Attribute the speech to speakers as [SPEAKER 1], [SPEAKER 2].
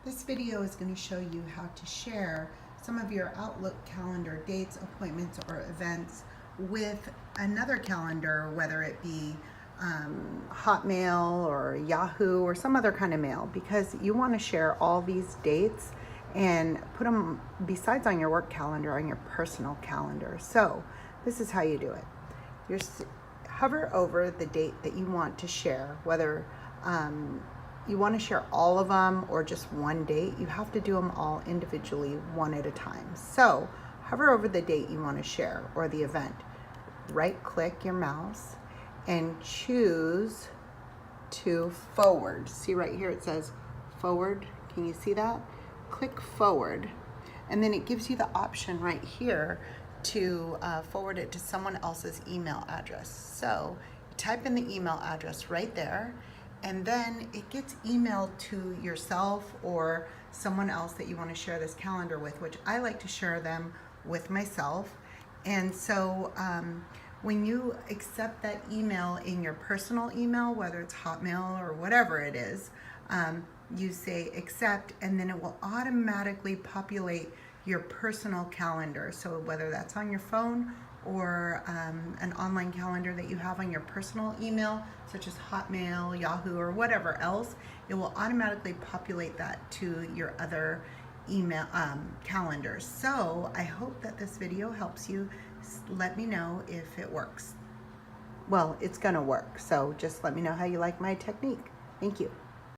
[SPEAKER 1] This video is going to show you how to share some of your Outlook calendar dates, appointments, or events with another calendar, whether it be Hotmail or Yahoo or some other kind of mail, because you want to share all these dates and put them besides on your work calendar on your personal calendar. So this is how you do it. You hover over the date that you want to share, whether you want to share all of them or just one date. You have to do them all individually, one at a time. So hover over the date you want to share or the event. Right click your mouse and choose to forward. See right here it says forward. Can you see that? Click forward, and then it gives you the option right here to forward it to someone else's email address. So you type in the email address right there, and then it gets emailed to yourself or someone else that you want to share this calendar with, which I like to share them with myself. And so when you accept that email in your personal email, whether it's Hotmail or whatever it is, you say accept, and then it will automatically populate your personal calendar. So whether that's on your phone or an online calendar that you have on your personal email, such as Hotmail, Yahoo, or whatever else, it will automatically populate that to your other email calendars. So I hope that this video helps you. Let me know if it works. Well, it's gonna work, so just let me know how you like my technique. Thank you.